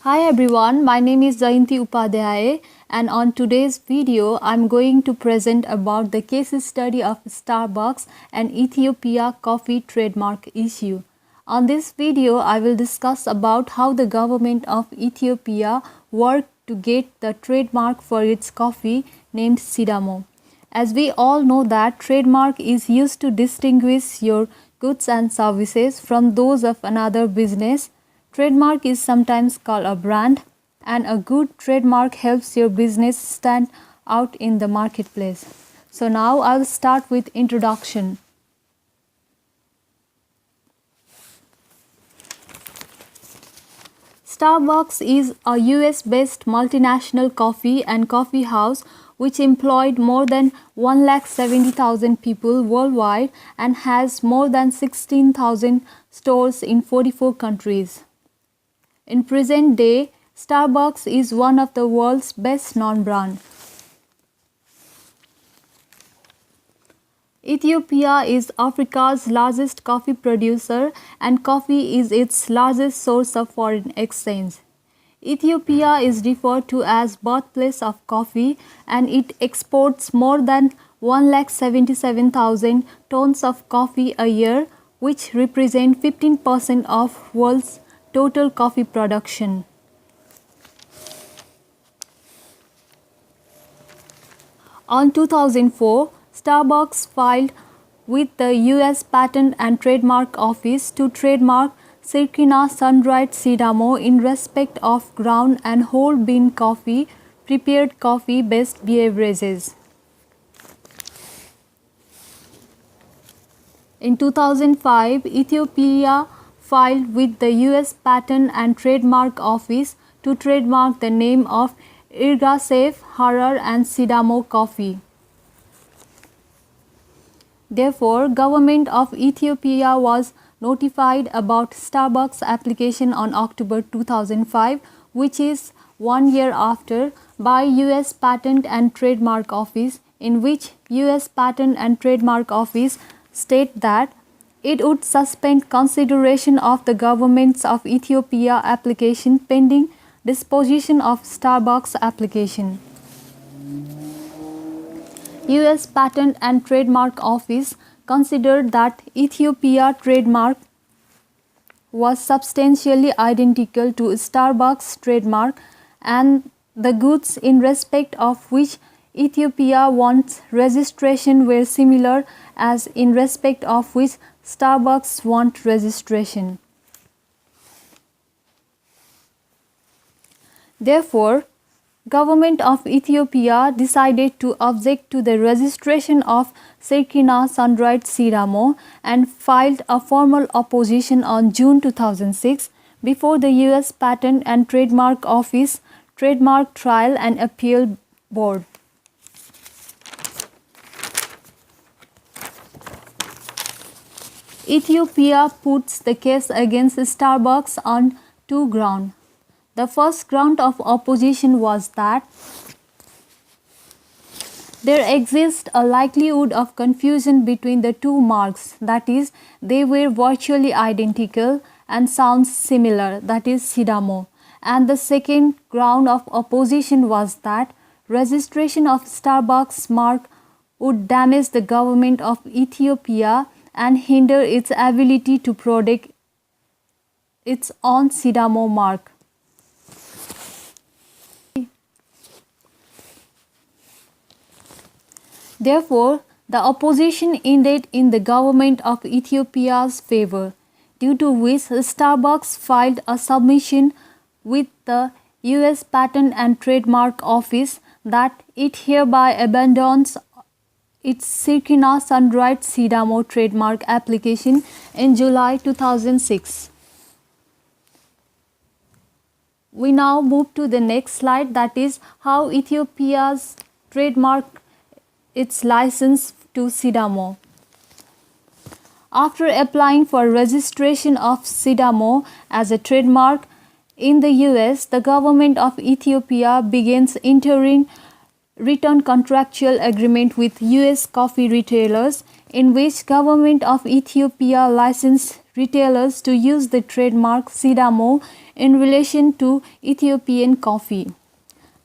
Hi everyone, my name is Jayanti Upadhyay and on today's video I'm going to present about the case study of Starbucks and Ethiopia coffee trademark issue. On this video I will discuss about how the government of Ethiopia worked to get the trademark for its coffee named Sidamo. As we all know that trademark is used to distinguish your goods and services from those of another business. Trademark is sometimes called a brand, and a good trademark helps your business stand out in the marketplace. So now I'll start with introduction. Starbucks is a US-based multinational coffee and coffee house which employed more than 170,000 people worldwide and has more than 16,000 stores in 44 countries. In present day, Starbucks is one of the world's best known brands. Ethiopia is Africa's largest coffee producer and coffee is its largest source of foreign exchange. Ethiopia is referred to as birthplace of coffee and it exports more than 177,000 tons of coffee a year, which represent 15% of world's total coffee production. On 2004, Starbucks filed with the US Patent and Trademark Office to trademark Circina Sun-Dried Sidamo in respect of ground and whole bean coffee, prepared coffee-based beverages. In 2005, Ethiopia filed with the US Patent and Trademark Office to trademark the name of Irgasef, Harar and Sidamo coffee. Therefore, government of Ethiopia was notified about Starbucks application on October 2005, which is 1 year after, by US Patent and Trademark Office, in which US Patent and Trademark Office state that it would suspend consideration of the governments of Ethiopia application pending disposition of Starbucks application. US Patent and Trademark Office considered that Ethiopia trademark was substantially identical to Starbucks trademark and the goods in respect of which Ethiopia wants registration were similar as in respect of which Starbucks want registration. Therefore, government of Ethiopia decided to object to the registration of Circina Sun-Dried Sidamo and filed a formal opposition on June 2006 before the US Patent and Trademark Office Trademark Trial and Appeal Board. Ethiopia puts the case against Starbucks on two grounds. The first ground of opposition was that there exists a likelihood of confusion between the two marks, that is, they were virtually identical and sounds similar, that is, Sidamo. And the second ground of opposition was that registration of Starbucks mark would damage the government of Ethiopia and hinder its ability to protect its own Sidamo mark. Therefore, the opposition ended in the government of Ethiopia's favor, due to which Starbucks filed a submission with the US Patent and Trademark Office that it hereby abandons its Circina Sun-Dried Sidamo trademark application in July 2006. We now move to the next slide, that is how Ethiopia's trademark its license to Sidamo. After applying for registration of Sidamo as a trademark in the US, the government of Ethiopia begins entering written contractual agreement with US coffee retailers in which government of Ethiopia licensed retailers to use the trademark Sidamo in relation to Ethiopian coffee.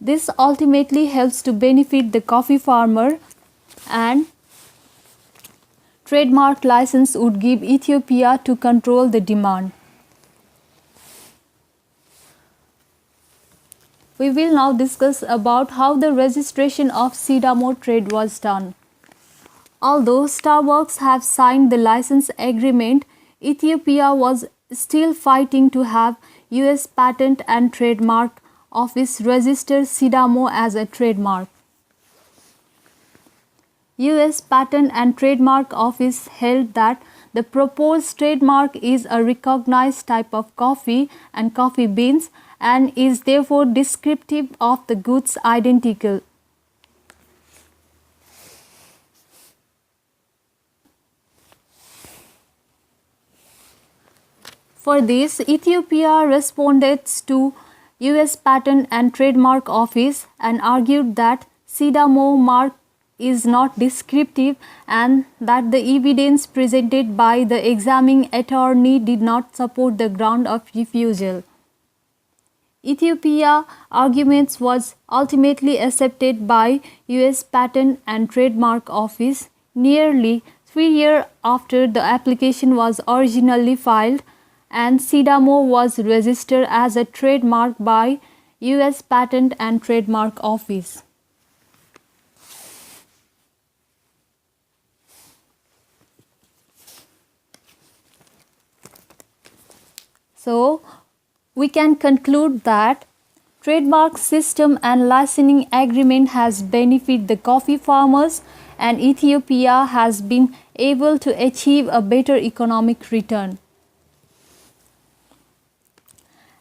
This ultimately helps to benefit the coffee farmer, and trademark license would give Ethiopia to control the demand. We will now discuss about how the registration of Sidamo trade was done. Although Starbucks have signed the license agreement, Ethiopia was still fighting to have US Patent and Trademark Office register Sidamo as a trademark. US Patent and Trademark Office held that the proposed trademark is a recognized type of coffee and coffee beans and is therefore descriptive of the goods identical. For this, Ethiopia responded to US Patent and Trademark Office and argued that Sidamo mark is not descriptive and that the evidence presented by the examining attorney did not support the ground of refusal. Ethiopia arguments was ultimately accepted by US Patent and Trademark Office nearly 3 years after the application was originally filed, and Sidamo was registered as a trademark by US Patent and Trademark Office. So, we can conclude that trademark system and licensing agreement has benefited the coffee farmers, and Ethiopia has been able to achieve a better economic return.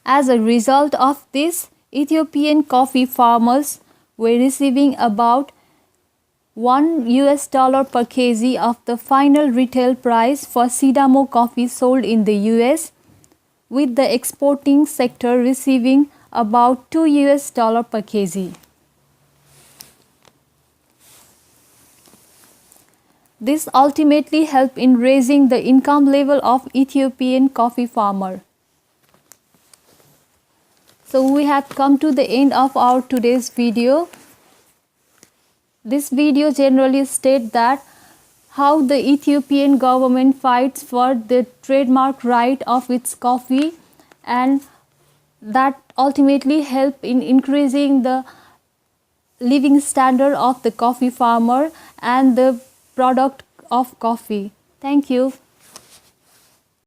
As a result of this, Ethiopian coffee farmers were receiving about $1 per kg of the final retail price for Sidamo coffee sold in the US, with the exporting sector receiving about $2 per kg. This ultimately helped in raising the income level of Ethiopian coffee farmer. So we have come to the end of our today's video. This video generally states that how the Ethiopian government fights for the trademark right of its coffee, and that ultimately help in increasing the living standard of the coffee farmer and the product of coffee. Thank you.